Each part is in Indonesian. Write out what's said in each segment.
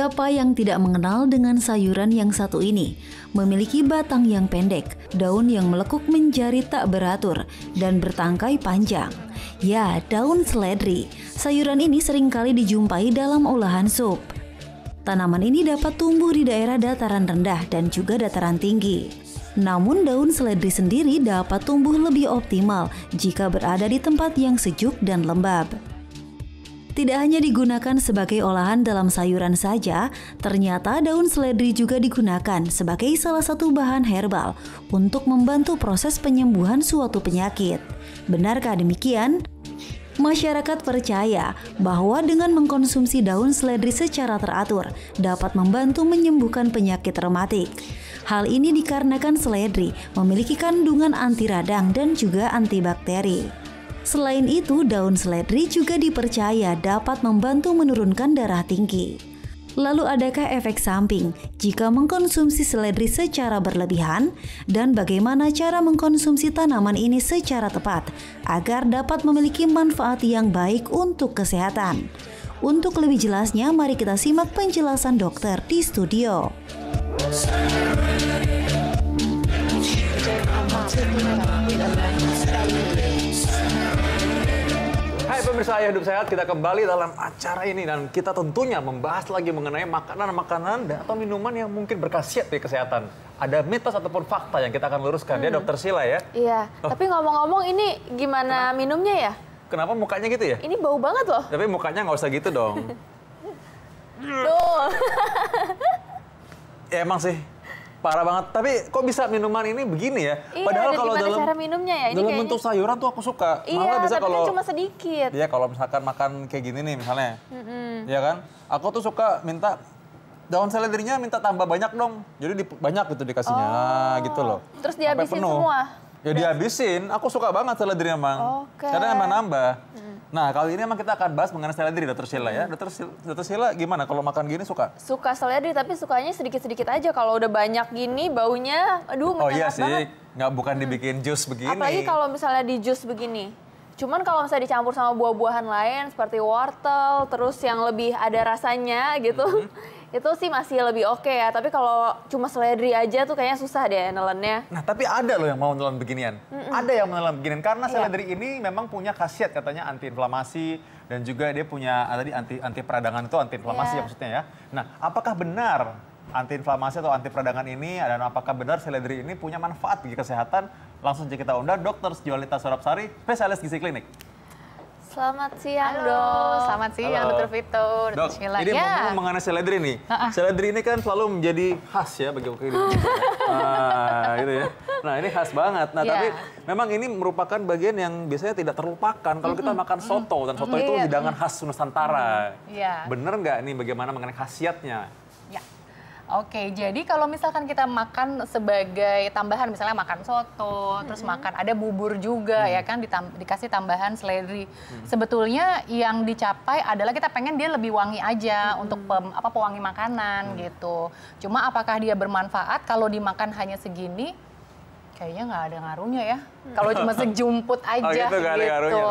Siapa yang tidak mengenal dengan sayuran yang satu ini? Memiliki batang yang pendek, daun yang melekuk menjadi tak beratur, dan bertangkai panjang. Ya, daun seledri. Sayuran ini seringkali dijumpai dalam olahan sup. Tanaman ini dapat tumbuh di daerah dataran rendah dan juga dataran tinggi. Namun daun seledri sendiri dapat tumbuh lebih optimal jika berada di tempat yang sejuk dan lembab. Tidak hanya digunakan sebagai olahan dalam sayuran saja, ternyata daun seledri juga digunakan sebagai salah satu bahan herbal untuk membantu proses penyembuhan suatu penyakit. Benarkah demikian? Masyarakat percaya bahwa dengan mengkonsumsi daun seledri secara teratur dapat membantu menyembuhkan penyakit rematik. Hal ini dikarenakan seledri memiliki kandungan anti radang dan juga antibakteri. Selain itu, daun seledri juga dipercaya dapat membantu menurunkan darah tinggi. Lalu adakah efek samping jika mengkonsumsi seledri secara berlebihan? Dan bagaimana cara mengkonsumsi tanaman ini secara tepat agar dapat memiliki manfaat yang baik untuk kesehatan? Untuk lebih jelasnya, mari kita simak penjelasan dokter di studio. Hai pemirsa Ayah Hidup Sehat, kita kembali dalam acara ini dan kita tentunya membahas lagi mengenai makanan-makanan atau minuman yang mungkin berkhasiat di kesehatan. Ada mitos ataupun fakta yang kita akan luruskan ya, Dokter Sheila ya. Iya, tapi ngomong-ngomong ini gimana minumnya ya? Kenapa mukanya gitu ya? Ini bau banget loh. Tapi mukanya nggak usah gitu dong. Tuh. Ya emang sih parah banget. Tapi kok bisa minuman ini begini ya? Iya, Padahal kalau gimana dalam cara minumnya ya? Ini dalam kayaknya... bentuk sayuran tuh aku suka. Iya, Malah bisa tapi kalau kan cuma sedikit. Iya, kalau misalkan makan kayak gini nih misalnya. Iya kan? Aku tuh suka minta daun seledrinya minta tambah banyak dong. Jadi banyak gitu dikasihnya. Nah, gitu loh. Terus Sampai dihabisin penuh. semua? Ya dihabisin. Aku suka banget seledrinya, Mang. Oke. Karena emang nambah. Nah, kali ini emang kita akan bahas mengenai seledri, Dokter Sheila ya. Dokter Sheila gimana kalau makan gini suka? Suka seledri, tapi sukanya sedikit-sedikit aja. Kalau udah banyak gini, baunya, aduh Oh iya menyengat sih, banget. nggak bukan dibikin jus begini. Apalagi kalau misalnya di jus begini. Cuman kalau misalnya dicampur sama buah-buahan lain, seperti wortel, terus yang lebih ada rasanya gitu, itu sih masih lebih oke ya. Tapi kalau cuma seledri aja tuh kayaknya susah deh nelennya. Nah, tapi ada loh yang mau nelan beginian. Ada yang menelan beginian karena seledri ini memang punya khasiat katanya antiinflamasi dan juga dia punya tadi anti peradangan itu antiinflamasi ya maksudnya ya. Nah, apakah benar antiinflamasi atau anti peradangan ini dan apakah benar seledri ini punya manfaat bagi kesehatan? Langsung saja kita undang Dr. Jualita Surapsari, spesialis gizi klinik. Selamat siang, Halo, Dok. selamat siang Dr. Vito, Dok, Dr. Sheila. ini ngomong mengenai seledri nih. Seledri ini kan selalu menjadi khas ya bagi kehidupan kita. Nah, gitu ya. Nah, ini khas banget. Nah, tapi memang ini merupakan bagian yang biasanya tidak terlupakan kalau kita makan soto. Dan soto itu hidangan khas Nusantara. Bener nggak nih bagaimana mengenai khasiatnya? Ya. Oke, jadi kalau misalkan kita makan sebagai tambahan, misalnya makan soto, terus makan ada bubur juga ya kan, dikasih tambahan seledri. Sebetulnya yang dicapai adalah kita pengen dia lebih wangi aja untuk pewangi makanan gitu. Cuma apakah dia bermanfaat kalau dimakan hanya segini? Kayaknya nggak ada ngaruhnya ya. Kalau cuma sejumput aja gitu. Nggak ada ngaruhnya,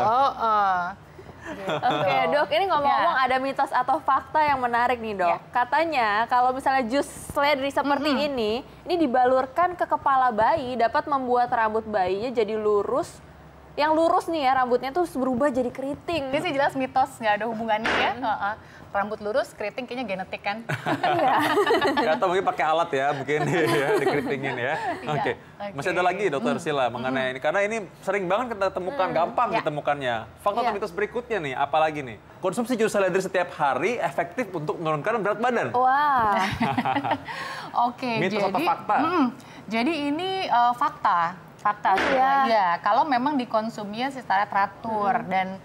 Oke, Dok, ini ngomong-ngomong ada mitos atau fakta yang menarik nih, Dok. Katanya kalau misalnya jus seledri seperti ini dibalurkan ke kepala bayi dapat membuat rambut bayinya jadi lurus. Yang lurus nih ya, rambutnya tuh berubah jadi keriting. Ini sih jelas mitos, nggak ada hubungannya ya. Rambut lurus, keriting kayaknya genetik kan. Atau mungkin pakai alat ya, mungkin ya, dikeritingin ya. Oke. Masih ada lagi Dokter Sheila mengenai ini. Karena ini sering banget kita temukan, gampang ditemukannya. Fakta atau mitos berikutnya nih, apalagi nih? Konsumsi jus seledri setiap hari efektif untuk menurunkan berat badan. Wah. Oke, mitos atau fakta? Jadi ini fakta. Fakta ya, kalau memang dikonsumsinya secara teratur dan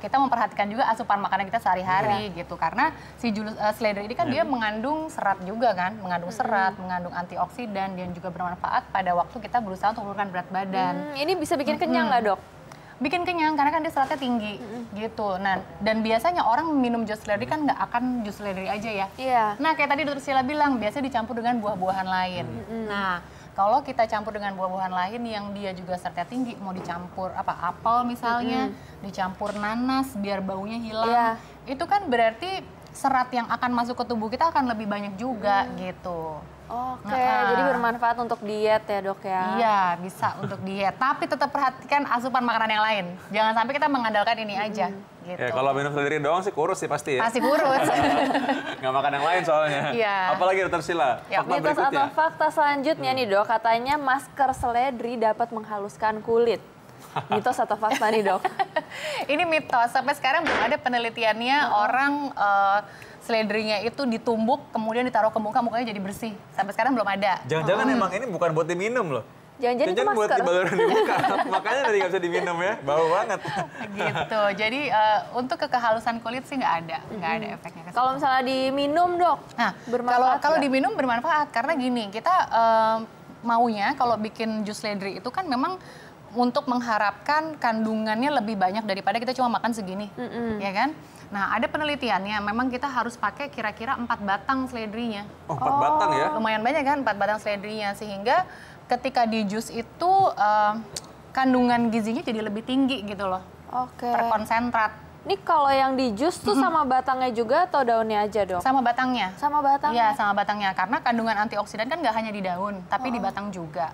kita memperhatikan juga asupan makanan kita sehari-hari gitu, karena si seledri ini kan dia mengandung serat juga kan, mengandung serat, mengandung antioksidan dan juga bermanfaat pada waktu kita berusaha untuk menurunkan berat badan. Ini bisa bikin kenyang nggak, Dok? Bikin kenyang karena kan dia seratnya tinggi gitu. Nah, dan biasanya orang minum jus seledri kan nggak akan jus seledri aja ya. Nah, kayak tadi Dr. Sheila bilang biasanya dicampur dengan buah-buahan lain. Nah, kalau kita campur dengan buah-buahan lain yang dia juga seratnya tinggi, mau dicampur apel misalnya, dicampur nanas biar baunya hilang, itu kan berarti serat yang akan masuk ke tubuh kita akan lebih banyak juga gitu. Oke, jadi bermanfaat untuk diet ya dok ya? Iya, bisa untuk diet. Tapi tetap perhatikan asupan makanan yang lain. Jangan sampai kita mengandalkan ini aja. Gitu. Ya, kalau minum sendiri doang sih kurus sih pasti ya. Pasti kurus. Nggak makan yang lain soalnya. Iya. Apalagi dokter Sila? Ya, Fakta Mitos berikutnya. atau fakta selanjutnya nih dok, katanya masker seledri dapat menghaluskan kulit. Mitos atau fakta nih dok? Ini mitos. Sampai sekarang belum ada penelitiannya orang seledrinya itu ditumbuk, kemudian ditaruh ke muka, mukanya jadi bersih. Sampai sekarang belum ada. Jangan-jangan emang ini bukan buat diminum loh. Jangan-jangan itu buat masker. dibalurin di muka. Makanya tadi nggak bisa diminum ya, bau banget. Gitu. Jadi untuk kehalusan kulit sih nggak ada efeknya. Kalau misalnya diminum dok, Nah, bermanfaat kalau nggak? diminum bermanfaat karena gini, kita maunya kalau bikin jus seledri itu kan memang untuk mengharapkan kandungannya lebih banyak daripada kita cuma makan segini, ya kan? Nah, ada penelitiannya, memang kita harus pakai kira-kira 4 batang seledrinya. Oh, 4 batang ya? Lumayan banyak kan 4 batang seledrinya, sehingga ketika di jus itu kandungan gizinya jadi lebih tinggi gitu loh, Oke. terkonsentrat. Ini kalau yang di jus tuh sama batangnya juga atau daunnya aja dok? Sama batangnya. Sama batangnya? Iya, sama batangnya. Karena kandungan antioksidan kan nggak hanya di daun, tapi di batang juga.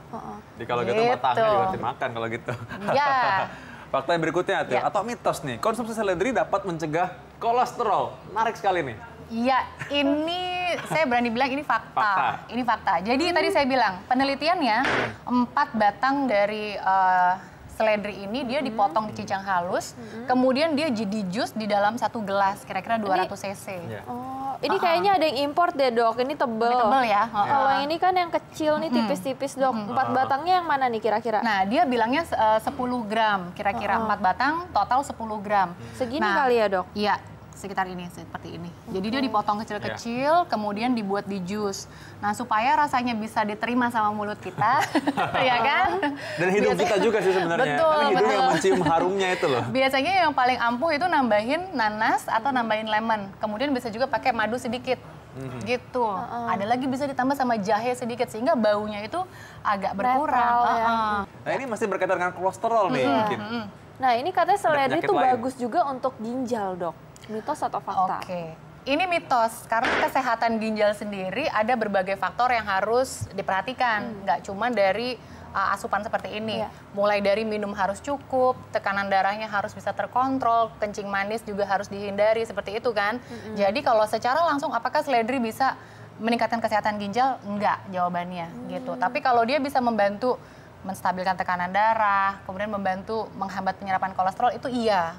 Jadi kalau gitu batangnya juga dimakan kalau gitu. Iya. Fakta yang berikutnya tuh, Ya. atau mitos nih, konsumsi seledri dapat mencegah kolesterol. Menarik sekali nih. Iya, ini saya berani bilang ini fakta. Fakta. Ini fakta. Jadi tadi saya bilang, penelitiannya 4 batang dari seledri ini dia dipotong dicincang halus, kemudian dia jadi jus di dalam 1 gelas, kira-kira 200 cc. Iya. Oh, ini kayaknya ada yang import deh dok, ini tebel. Ini tebel ya. Kalau yang ini kan yang kecil nih, tipis-tipis dok. 4 batangnya yang mana nih kira-kira? Nah, dia bilangnya 10 gram, kira-kira 4 batang, total 10 gram. Segini Nah, kali ya dok? Iya, sekitar ini, seperti ini. Jadi dia dipotong kecil-kecil, kemudian dibuat di jus. Nah, supaya rasanya bisa diterima sama mulut kita, ya kan? Dan hidung kita juga sih sebenarnya. Betul, Karena hidung yang betul. mencium harumnya itu loh. Biasanya yang paling ampuh itu nambahin nanas atau nambahin lemon. Kemudian bisa juga pakai madu sedikit. Gitu. Ada lagi bisa ditambah sama jahe sedikit sehingga baunya itu agak berkurang. Netral ya. Nah ini masih berkaitan dengan kolesterol nih mungkin. Nah ini katanya seledri penyakit tuh lain. bagus juga untuk ginjal dok. Mitos atau fakta? Oke. Ini mitos, karena kesehatan ginjal sendiri ada berbagai faktor yang harus diperhatikan. Nggak cuma dari asupan seperti ini. Iya. Mulai dari minum harus cukup, tekanan darahnya harus bisa terkontrol, kencing manis juga harus dihindari, seperti itu kan. Jadi kalau secara langsung apakah seledri bisa meningkatkan kesehatan ginjal? Enggak jawabannya gitu. Tapi kalau dia bisa membantu menstabilkan tekanan darah, kemudian membantu menghambat penyerapan kolesterol, itu iya.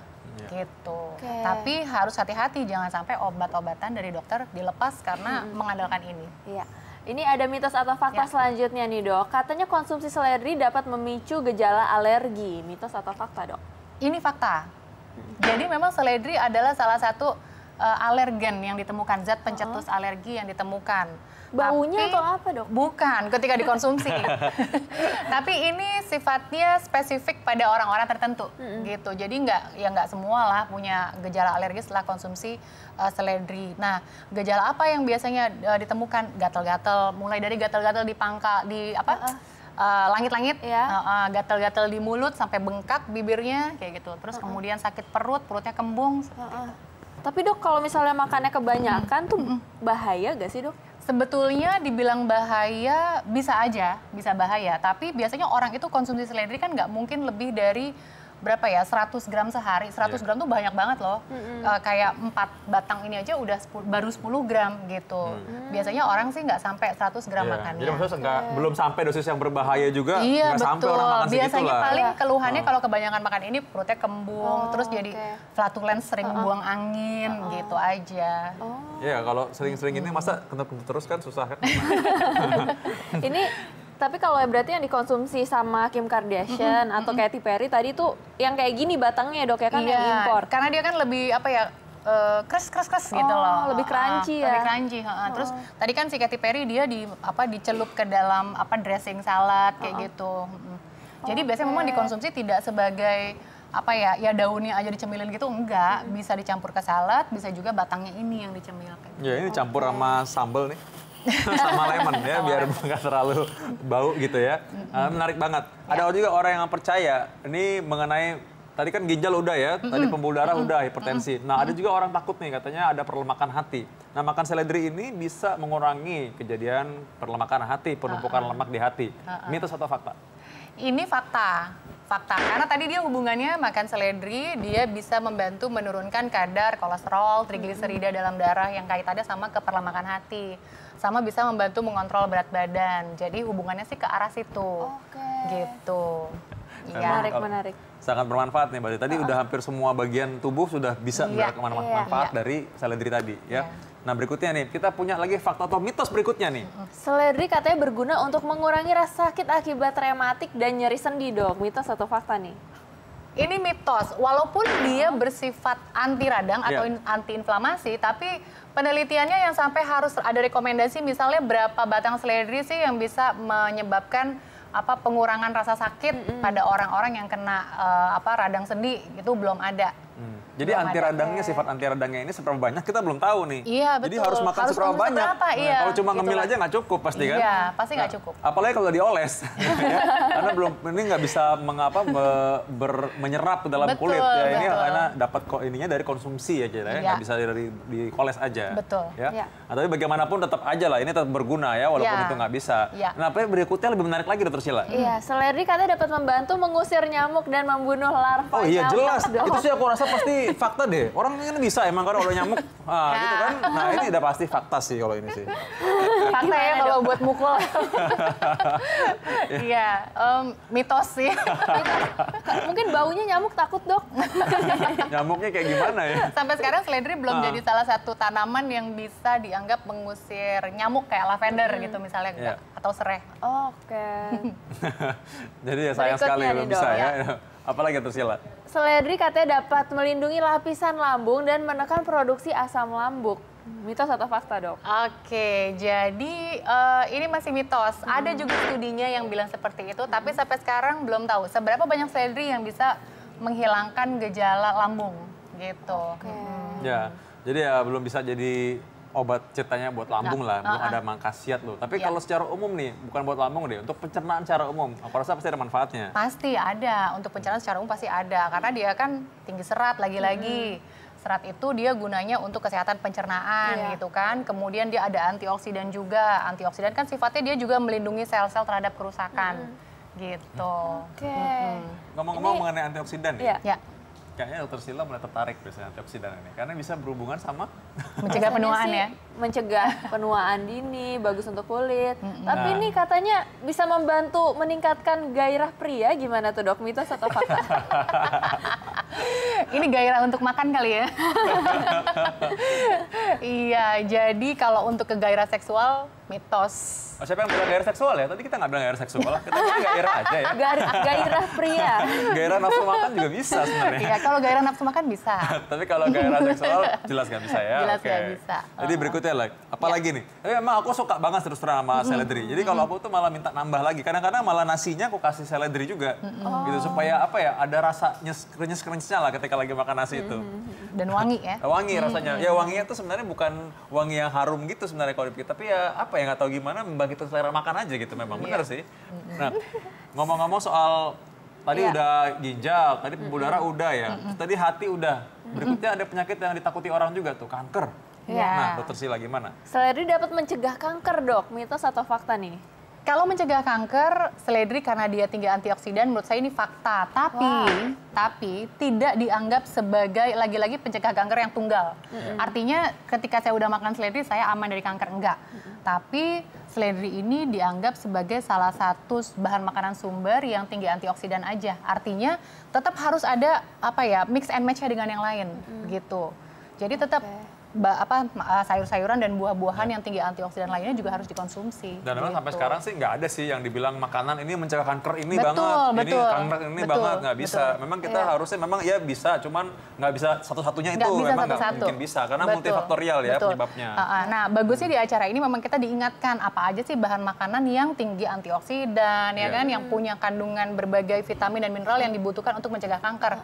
Gitu. Oke. Tapi harus hati-hati, jangan sampai obat-obatan dari dokter dilepas karena mengandalkan ini. Iya. Ini ada mitos atau fakta Ya. selanjutnya nih dok. Katanya konsumsi seledri dapat memicu gejala alergi. Mitos atau fakta dok? Ini fakta. Jadi memang seledri adalah salah satu alergen yang ditemukan, zat pencetus alergi yang ditemukan. Baunya Tapi- atau apa dok? Bukan, ketika dikonsumsi. Tapi ini sifatnya spesifik pada orang-orang tertentu, gitu. Jadi nggak semua lah punya gejala alergi setelah konsumsi seledri. Nah, gejala apa yang biasanya ditemukan? Gatal-gatal, mulai dari gatal-gatal di pangkal, di apa? Langit-langit, Ya. gatal-gatal di mulut sampai bengkak bibirnya, kayak gitu. Terus kemudian sakit perut, perutnya kembung. Tapi dok kalau misalnya makannya kebanyakan tuh bahaya gak sih dok? Sebetulnya dibilang bahaya, bisa aja, bisa bahaya. Tapi biasanya orang itu konsumsi seledri kan nggak mungkin lebih dari berapa ya, 100 gram sehari. 100 gram tuh banyak banget loh. Kayak 4 batang ini aja udah baru 10 gram gitu. Biasanya orang sih nggak sampai 100 gram Iya. makannya. Jadi maksudnya belum sampai dosis yang berbahaya juga, Iya, nggak sampai betul. orang makan segitu Biasanya lah. paling keluhannya kalau kebanyakan makan ini perutnya kembung, terus jadi flatulence, sering buang angin, gitu aja. Iya, kalau sering-sering ini masa kentut-kentut terus kan susah kan. Ini tapi kalau berarti yang dikonsumsi sama Kim Kardashian atau Katy Perry tadi tuh yang kayak gini batangnya dok ya kan yang impor. Karena dia kan lebih apa ya, kres gitu loh. lebih crunchy ya? Lebih crunchy. Terus tadi kan si Katy Perry dia dicelup ke dalam dressing salad kayak gitu. Jadi biasanya memang dikonsumsi tidak sebagai ya daunnya aja dicemilin gitu, enggak. Bisa dicampur ke salad, bisa juga batangnya ini yang dicemilkan. Ya ini campur sama sambal nih. Sama lemon ya, biar nggak terlalu bau gitu ya. Menarik banget. Ada juga orang yang percaya ini mengenai tadi kan ginjal udah ya, tadi pembuluh darah udah, hipertensi. Nah, ada juga orang takut nih, katanya ada perlemakan hati. Nah, makan seledri ini bisa mengurangi kejadian perlemakan hati, penumpukan lemak di hati. Mitos atau fakta? Ini fakta. Fakta, karena tadi dia hubungannya makan seledri, dia bisa membantu menurunkan kadar kolesterol, trigliserida dalam darah yang kaitannya sama keperlemakan hati. Sama bisa membantu mengontrol berat badan. Jadi hubungannya sih ke arah situ. Gitu. Menarik, menarik. Sangat bermanfaat nih, berarti tadi udah hampir semua bagian tubuh sudah bisa mendapatkan manfaat dari seledri tadi ya. Nah, berikutnya nih, kita punya lagi fakta atau mitos berikutnya nih. Seledri katanya berguna untuk mengurangi rasa sakit akibat rematik dan nyeri sendi, Dok. Mitos atau fakta nih? Ini mitos, walaupun dia bersifat anti radang atau anti inflamasi, tapi penelitiannya yang sampai harus ada rekomendasi misalnya berapa batang seledri sih yang bisa menyebabkan pengurangan rasa sakit pada orang-orang yang kena radang sendi, itu belum ada. Jadi anti radangnya, sifat anti radangnya ini seberapa banyak kita belum tahu nih. Iya, betul. Jadi harus makan seberapa banyak. Iya, kalau cuma ngemil aja nggak cukup pasti kan? Iya, pasti nggak cukup. Apalagi kalau dioles, ya. Karena ini nggak bisa menyerap ke dalam kulit. Ya, ini karena dapat ininya dari konsumsi aja, ya. Nggak bisa dari dioles aja. Betul. Ya. Nah, tapi bagaimanapun tetap aja lah, ini tetap berguna ya, walaupun itu nggak bisa. Nah, apa berikutnya lebih menarik lagi, Dr. Sheila? Iya, seledri katanya dapat membantu mengusir nyamuk dan membunuh larva. Oh iya, nyamuk, jelas. Dok. Itu sih aku rasa pasti fakta deh. Orang kan bisa emang karena udah nyamuk. Gitu kan. Nah, ini udah pasti fakta sih kalau ini sih. Fakta ya kalau buat mukul. Iya, mitos sih. Mungkin baunya nyamuk takut, Dok. Nyamuknya kayak gimana ya? Sampai sekarang seledri belum jadi salah satu tanaman yang bisa dianggap mengusir nyamuk kayak lavender gitu misalnya atau serai. Oke. Jadi ya sayang sekali belum bisa ya. Apalagi Dr. Sheila? Seledri katanya dapat melindungi lapisan lambung dan menekan produksi asam lambung. Mitos atau fakta, Dok? Oke, jadi ini masih mitos. Ada juga studinya yang bilang seperti itu, tapi sampai sekarang belum tahu seberapa banyak seledri yang bisa menghilangkan gejala lambung gitu. Ya, jadi ya belum bisa jadi obat ceritanya buat lambung lah, belum ada khasiat loh. Tapi kalau secara umum nih, bukan buat lambung deh, untuk pencernaan secara umum, aku rasa pasti ada manfaatnya. Pasti ada, untuk pencernaan secara umum pasti ada, karena dia kan tinggi serat lagi-lagi. Serat itu dia gunanya untuk kesehatan pencernaan gitu kan. Kemudian dia ada antioksidan juga. Antioksidan kan sifatnya dia juga melindungi sel-sel terhadap kerusakan gitu. Ngomong-ngomong mengenai antioksidan ya. Kayaknya Dr. Sheila mulai tertarik biasanya antioksidan ini. Karena bisa berhubungan sama mencegah penuaan ya. Mencegah penuaan dini, bagus untuk kulit. Tapi ini katanya bisa membantu meningkatkan gairah pria. Gimana tuh, Dok? Mitos atau fakta? Ini gairah untuk makan kali ya. Iya, jadi kalau untuk ke gairah seksual, mitos. Oh, siapa yang bilang gairah seksual ya? Tadi kita nggak bilang gairah seksual, kita bilang gairah aja ya. Gairah pria. Gairah nafsu makan juga bisa sebenarnya. Iya, kalau gairah nafsu makan bisa. Tapi kalau gairah seksual jelas nggak bisa ya. Jelas nggak bisa. Jadi berikutnya apalagi nih? Tapi emang aku suka banget terus terang sama seledri. Jadi kalau aku tuh malah minta nambah lagi. Kadang-kadang malah nasinya aku kasih seledri juga. Gitu supaya ada rasa krenyes-krenyesnya lah ketika lagi makan nasi itu. Dan wangi ya. Wangi rasanya. Ya wanginya tuh sebenarnya bukan wangi yang harum gitu sebenarnya kalau dipikir. Tapi ya nggak tahu gimana begitu selera makan aja gitu memang. Bener sih. Nah, ngomong-ngomong soal tadi udah ginjal, tadi pembuluh darah udah ya. Tadi hati udah. Berikutnya ada penyakit yang ditakuti orang juga tuh, kanker. Nah, Dr. Sheila gimana? Seledri dapat mencegah kanker, Dok. Mitos atau fakta nih? Kalau mencegah kanker, seledri karena dia tinggi antioksidan, menurut saya ini fakta. Tapi tidak dianggap sebagai lagi-lagi pencegah kanker yang tunggal. Artinya ketika saya udah makan seledri, saya aman dari kanker. Enggak. Tapi seledri ini dianggap sebagai salah satu bahan makanan sumber yang tinggi antioksidan aja. Artinya tetap harus ada mix and match-nya dengan yang lain gitu. Jadi tetap sayur-sayuran dan buah-buahan yang tinggi antioksidan lainnya juga harus dikonsumsi. Dan memang sampai sekarang sih nggak ada sih yang dibilang makanan ini mencegah kanker ini betul, kanker ini banget, nggak bisa. Memang kita harusnya memang ya bisa, cuman nggak bisa satu-satunya itu memang nggak mungkin bisa karena multifaktorial ya penyebabnya. Nah, bagusnya di acara ini memang kita diingatkan apa aja sih bahan makanan yang tinggi antioksidan ya kan, yang punya kandungan berbagai vitamin dan mineral yang dibutuhkan untuk mencegah kanker.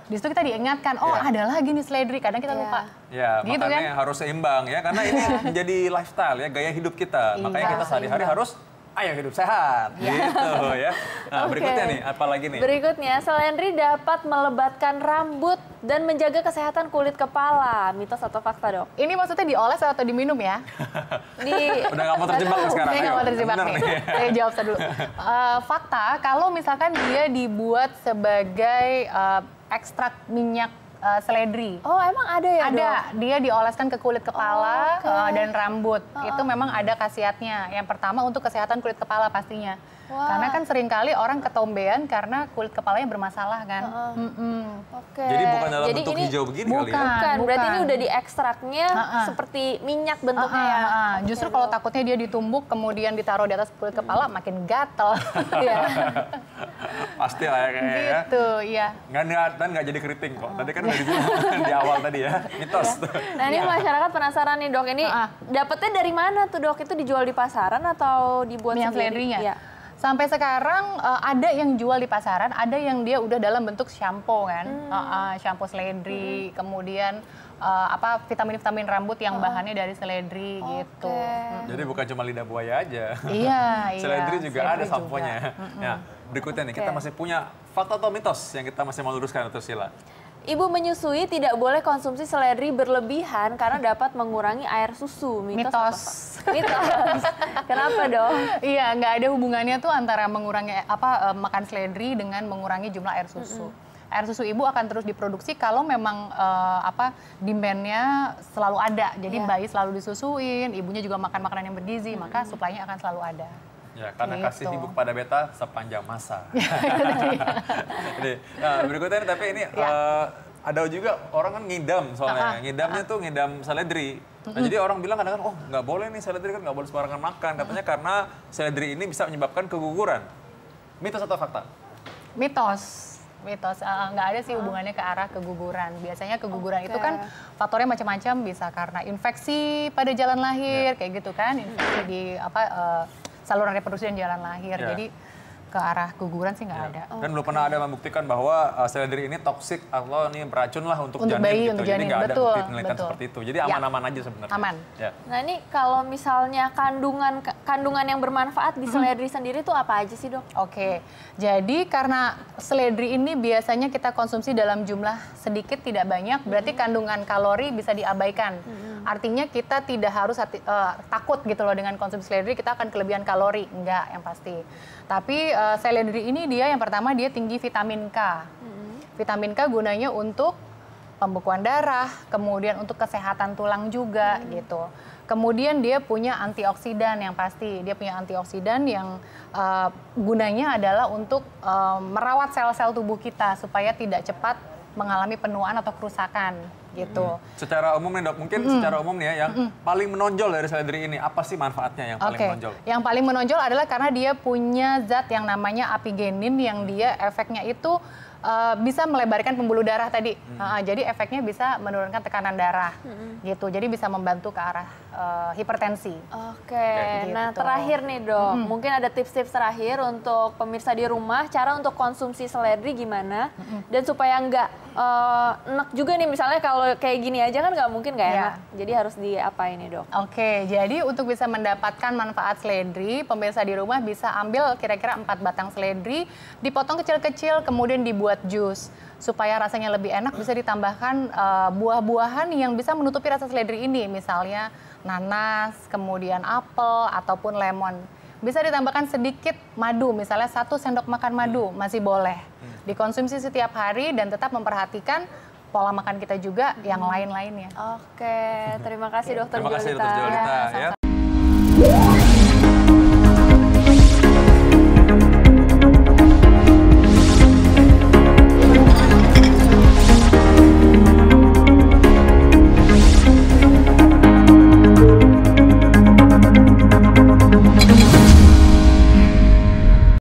Di situ kita diingatkan, ada lagi nih seledri, kadang kita lupa. Ya, gitu makanya harus seimbang ya, karena ini menjadi lifestyle ya, gaya hidup kita. Makanya kita sehari-hari harus ayo hidup sehat, gitu ya. Nah, berikutnya nih, apa lagi nih? Berikutnya, seledri dapat melebatkan rambut dan menjaga kesehatan kulit kepala. Mitos atau fakta, Dok? Ini maksudnya dioles atau diminum ya? Udah nggak mau terjebak sekarang. Saya nggak mau terjebak nih. Saya jawab dulu. Fakta, kalau misalkan dia dibuat sebagai ekstrak minyak seledri. Oh, emang ada ya, Dok? Ada, dia dioleskan ke kulit kepala dan rambut. Itu memang ada khasiatnya. Yang pertama untuk kesehatan kulit kepala pastinya. Karena kan seringkali orang ketombean karena kulit kepalanya bermasalah kan. Jadi bukan dalam bentuk hijau begini kali ya? Bukan, berarti ini udah diekstraknya seperti minyak bentuknya ya? Justru kalau takutnya dia ditumbuk kemudian ditaruh di atas kulit kepala makin gatel. Pasti lah ya kayaknya ya. Gitu, iya. Dan nggak jadi keriting kok. Tadi kan udah dibilang di awal tadi ya, mitos. Nah ini masyarakat penasaran nih, Dok, ini dapetnya dari mana tuh, Dok? Itu dijual di pasaran atau dibuat minyak sendiri? seledrinya? Ya. Sampai sekarang ada yang jual di pasaran, ada yang dia udah dalam bentuk shampoo kan, shampoo seledri, kemudian vitamin-vitamin rambut yang bahannya dari seledri gitu. Jadi bukan cuma lidah buaya aja. Iya. Seledri juga ada samponya. Nah, berikutnya nih kita masih punya fakta atau mitos yang kita masih mau luruskan, Dr. Sheila. Ibu menyusui tidak boleh konsumsi seledri berlebihan karena dapat mengurangi air susu. Mitos. Mitos. Kenapa, Dok? Iya, nggak ada hubungannya tuh antara mengurangi makan seledri dengan mengurangi jumlah air susu. Air susu ibu akan terus diproduksi kalau memang demand-nya selalu ada. Jadi bayi selalu disusuin, ibunya juga makan makanan yang bergizi, maka suplainya akan selalu ada. Ya, karena kasih ibu kepada beta sepanjang masa. Nah, berikutnya nih, tapi ini ada juga orang kan ngidam soalnya. Ngidamnya tuh ngidam seledri. Nah, jadi orang bilang kadang-kadang, oh nggak boleh nih seledri kan nggak boleh sembarangan makan. Katanya karena seledri ini bisa menyebabkan keguguran. Mitos atau fakta? Mitos. Nggak ada sih hubungannya ke arah keguguran. Biasanya keguguran itu kan faktornya macam-macam, bisa karena infeksi pada jalan lahir, kayak gitu kan, infeksi di saluran reproduksi dan jalan lahir. Jadi ke arah keguguran sih nggak ada. Dan belum pernah ada membuktikan bahwa seledri ini toksik atau ini beracun lah untuk janin bayi, gitu. untuk Jadi janin. nggak ada Betul, bukti penelitian seperti itu. Jadi aman-aman aja sebenarnya. Aman. Ya. Nah ini kalau misalnya kandungan yang bermanfaat di seledri sendiri tuh apa aja sih, Dok? Oke, jadi karena seledri ini biasanya kita konsumsi dalam jumlah sedikit tidak banyak, berarti kandungan kalori bisa diabaikan. Artinya kita tidak harus takut gitu loh dengan konsumsi seledri, kita akan kelebihan kalori, enggak yang pasti. Tapi seledri ini dia yang pertama dia tinggi vitamin K. Vitamin K gunanya untuk pembekuan darah, kemudian untuk kesehatan tulang juga gitu. Kemudian dia punya antioksidan yang pasti. Dia punya antioksidan yang gunanya adalah untuk merawat sel-sel tubuh kita supaya tidak cepat mengalami penuaan atau kerusakan gitu. Secara umum nih, Dok, mungkin secara umum nih ya yang paling menonjol dari seledri ini apa sih manfaatnya yang paling menonjol? Yang paling menonjol adalah karena dia punya zat yang namanya apigenin yang dia efeknya itu bisa melebarkan pembuluh darah tadi. Jadi efeknya bisa menurunkan tekanan darah gitu. Jadi bisa membantu ke arah hipertensi. Oke. Gitu. Nah terakhir nih, Dok, mungkin ada tips-tips terakhir untuk pemirsa di rumah, cara untuk konsumsi seledri gimana dan supaya nggak enak juga nih, misalnya kalau kayak gini aja kan nggak mungkin nggak enak. Jadi harus diapain nih, Dok? Oke, jadi untuk bisa mendapatkan manfaat seledri, pemirsa di rumah bisa ambil kira-kira 4 batang seledri, dipotong kecil-kecil, kemudian dibuat jus. Supaya rasanya lebih enak bisa ditambahkan buah-buahan yang bisa menutupi rasa seledri ini, misalnya nanas, kemudian apel, ataupun lemon. Bisa ditambahkan sedikit madu, misalnya 1 sendok makan madu, masih boleh. Dikonsumsi setiap hari dan tetap memperhatikan pola makan kita juga yang lain-lainnya. Oke, terima kasih Dokter Terima kasih Jolita. Dokter Jolita. Ya.